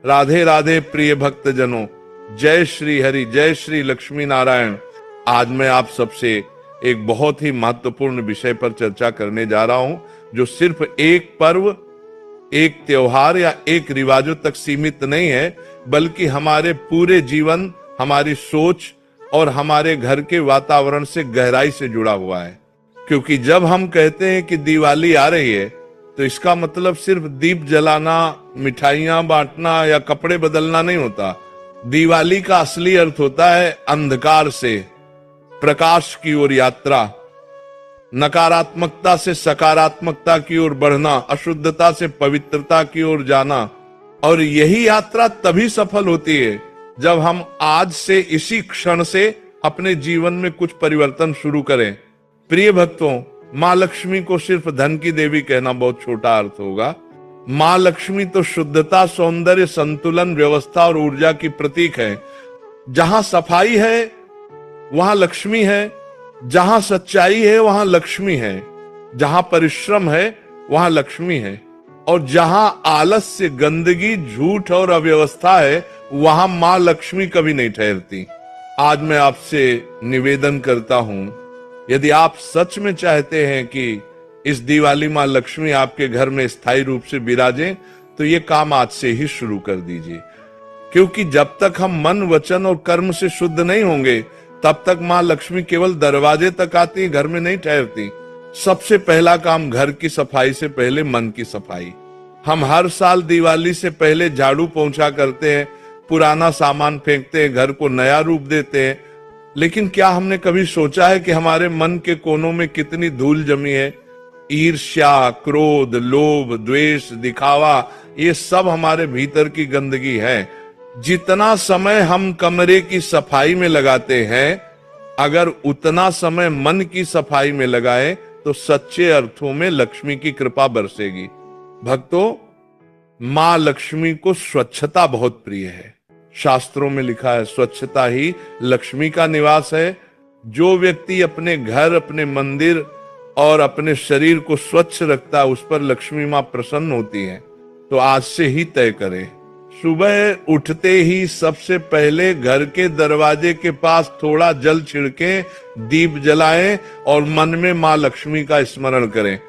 राधे राधे प्रिय भक्त जनों, जय श्री हरि, जय श्री लक्ष्मी नारायण। आज मैं आप सबसे एक बहुत ही महत्वपूर्ण विषय पर चर्चा करने जा रहा हूं, जो सिर्फ एक पर्व, एक त्योहार या एक रिवाजों तक सीमित नहीं है, बल्कि हमारे पूरे जीवन, हमारी सोच और हमारे घर के वातावरण से गहराई से जुड़ा हुआ है। क्योंकि जब हम कहते हैं कि दिवाली आ रही है, तो इसका मतलब सिर्फ दीप जलाना, मिठाइयां बांटना या कपड़े बदलना नहीं होता। दिवाली का असली अर्थ होता है अंधकार से प्रकाश की ओर यात्रा, नकारात्मकता से सकारात्मकता की ओर बढ़ना, अशुद्धता से पवित्रता की ओर जाना। और यही यात्रा तभी सफल होती है जब हम आज से, इसी क्षण से अपने जीवन में कुछ परिवर्तन शुरू करें। प्रिय भक्तों, माँ लक्ष्मी को सिर्फ धन की देवी कहना बहुत छोटा अर्थ होगा। माँ लक्ष्मी तो शुद्धता, सौंदर्य, संतुलन, व्यवस्था और ऊर्जा की प्रतीक है। जहां सफाई है वहां लक्ष्मी है, जहां सच्चाई है वहां लक्ष्मी है, जहां परिश्रम है वहां लक्ष्मी है, और जहां आलस्य, गंदगी, झूठ और अव्यवस्था है वहां मां लक्ष्मी कभी नहीं ठहरती। आज मैं आपसे निवेदन करता हूं, यदि आप सच में चाहते हैं कि इस दिवाली मां लक्ष्मी आपके घर में स्थायी रूप से विराजें, तो ये काम आज से ही शुरू कर दीजिए। क्योंकि जब तक हम मन, वचन और कर्म से शुद्ध नहीं होंगे, तब तक मां लक्ष्मी केवल दरवाजे तक आती है, घर में नहीं ठहरती। सबसे पहला काम घर की सफाई से पहले मन की सफाई। हम हर साल दिवाली से पहले झाड़ू पोंछा करते हैं, पुराना सामान फेंकते हैं, घर को नया रूप देते हैं। लेकिन क्या हमने कभी सोचा है कि हमारे मन के कोनों में कितनी धूल जमी है? ईर्ष्या, क्रोध, लोभ, द्वेष, दिखावा, ये सब हमारे भीतर की गंदगी है। जितना समय हम कमरे की सफाई में लगाते हैं, अगर उतना समय मन की सफाई में लगाएं, तो सच्चे अर्थों में लक्ष्मी की कृपा बरसेगी। भक्तों, मां लक्ष्मी को स्वच्छता बहुत प्रिय है। शास्त्रों में लिखा है, स्वच्छता ही लक्ष्मी का निवास है। जो व्यक्ति अपने घर, अपने मंदिर और अपने शरीर को स्वच्छ रखता है, उस पर लक्ष्मी मां प्रसन्न होती है। तो आज से ही तय करें, सुबह उठते ही सबसे पहले घर के दरवाजे के पास थोड़ा जल छिड़के, दीप जलाएं और मन में मां लक्ष्मी का स्मरण करें।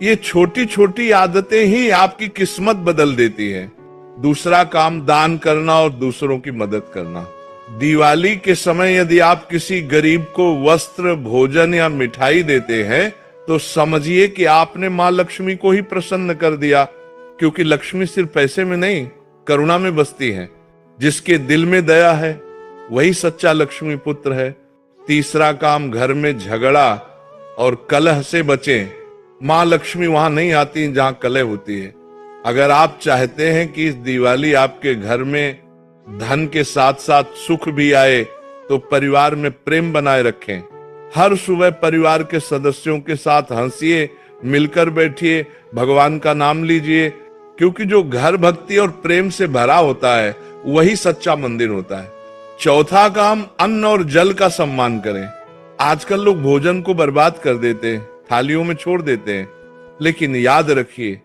ये छोटी छोटी आदतें ही आपकी किस्मत बदल देती है। दूसरा काम, दान करना और दूसरों की मदद करना। दिवाली के समय यदि आप किसी गरीब को वस्त्र, भोजन या मिठाई देते हैं, तो समझिए कि आपने मां लक्ष्मी को ही प्रसन्न कर दिया। क्योंकि लक्ष्मी सिर्फ पैसे में नहीं, करुणा में बसती है। जिसके दिल में दया है वही सच्चा लक्ष्मी पुत्र है। तीसरा काम, घर में झगड़ा और कलह से बचें। मां लक्ष्मी वहां नहीं आती जहां कलह होती है। अगर आप चाहते हैं कि इस दिवाली आपके घर में धन के साथ साथ सुख भी आए, तो परिवार में प्रेम बनाए रखें। हर सुबह परिवार के सदस्यों के साथ हंसिए, मिलकर बैठिए, भगवान का नाम लीजिए। क्योंकि जो घर भक्ति और प्रेम से भरा होता है, वही सच्चा मंदिर होता है। चौथा काम, अन्न और जल का सम्मान करें। आजकल लोग भोजन को बर्बाद कर देते हैं, थालियों में छोड़ देते हैं। लेकिन याद रखिए,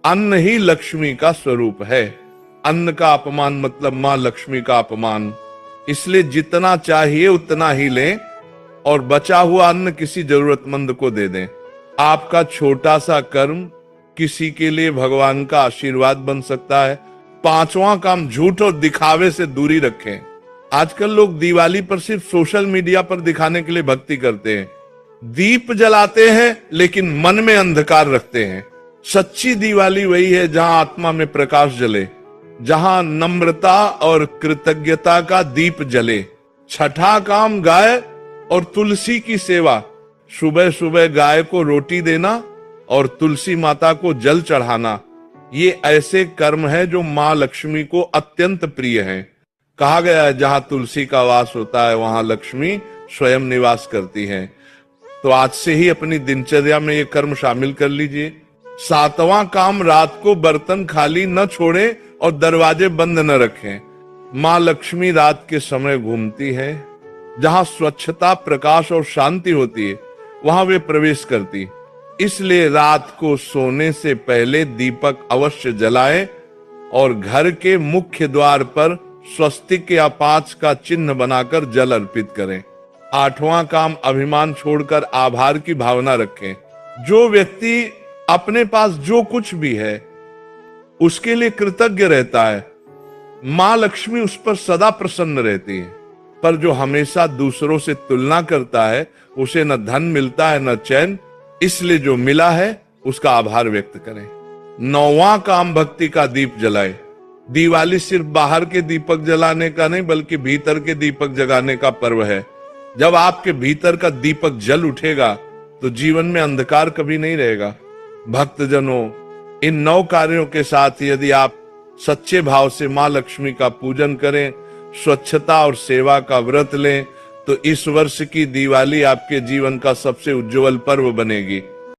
अन्न ही लक्ष्मी का स्वरूप है। अन्न का अपमान मतलब मां लक्ष्मी का अपमान। इसलिए जितना चाहिए उतना ही लें और बचा हुआ अन्न किसी जरूरतमंद को दे दें। आपका छोटा सा कर्म किसी के लिए भगवान का आशीर्वाद बन सकता है। पांचवा काम, झूठ और दिखावे से दूरी रखें। आजकल लोग दिवाली पर सिर्फ सोशल मीडिया पर दिखाने के लिए भक्ति करते हैं। दीप जलाते हैं लेकिन मन में अंधकार रखते हैं। सच्ची दिवाली वही है जहां आत्मा में प्रकाश जले, जहां नम्रता और कृतज्ञता का दीप जले। छठा काम, गाय और तुलसी की सेवा। सुबह सुबह गाय को रोटी देना और तुलसी माता को जल चढ़ाना, ये ऐसे कर्म है जो मां लक्ष्मी को अत्यंत प्रिय हैं। कहा गया है, जहां तुलसी का वास होता है वहां लक्ष्मी स्वयं निवास करती है। तो आज से ही अपनी दिनचर्या में ये कर्म शामिल कर लीजिए। सातवां काम, रात को बर्तन खाली न छोड़ें और दरवाजे बंद न रखें। मां लक्ष्मी रात के समय घूमती है। जहां स्वच्छता, प्रकाश और शांति होती है, वहां वे प्रवेश करती। इसलिए रात को सोने से पहले दीपक अवश्य जलाएं और घर के मुख्य द्वार पर स्वस्तिक या 5 का चिन्ह बनाकर जल अर्पित करें। 8वां काम, अभिमान छोड़कर आभार की भावना रखें। जो व्यक्ति अपने पास जो कुछ भी है उसके लिए कृतज्ञ रहता है, मां लक्ष्मी उस पर सदा प्रसन्न रहती है। पर जो हमेशा दूसरों से तुलना करता है उसे न धन मिलता है न चैन, इसलिए जो मिला है उसका आभार व्यक्त करें। 9वां काम, भक्ति का दीप जलाए। दिवाली सिर्फ बाहर के दीपक जलाने का नहीं बल्कि भीतर के दीपक जगाने का पर्व है। जब आपके भीतर का दीपक जल उठेगा तो जीवन में अंधकार कभी नहीं रहेगा। भक्तजनों, इन 9 कार्यों के साथ यदि आप सच्चे भाव से मां लक्ष्मी का पूजन करें, स्वच्छता और सेवा का व्रत लें, तो इस वर्ष की दिवाली आपके जीवन का सबसे उज्जवल पर्व बनेगी।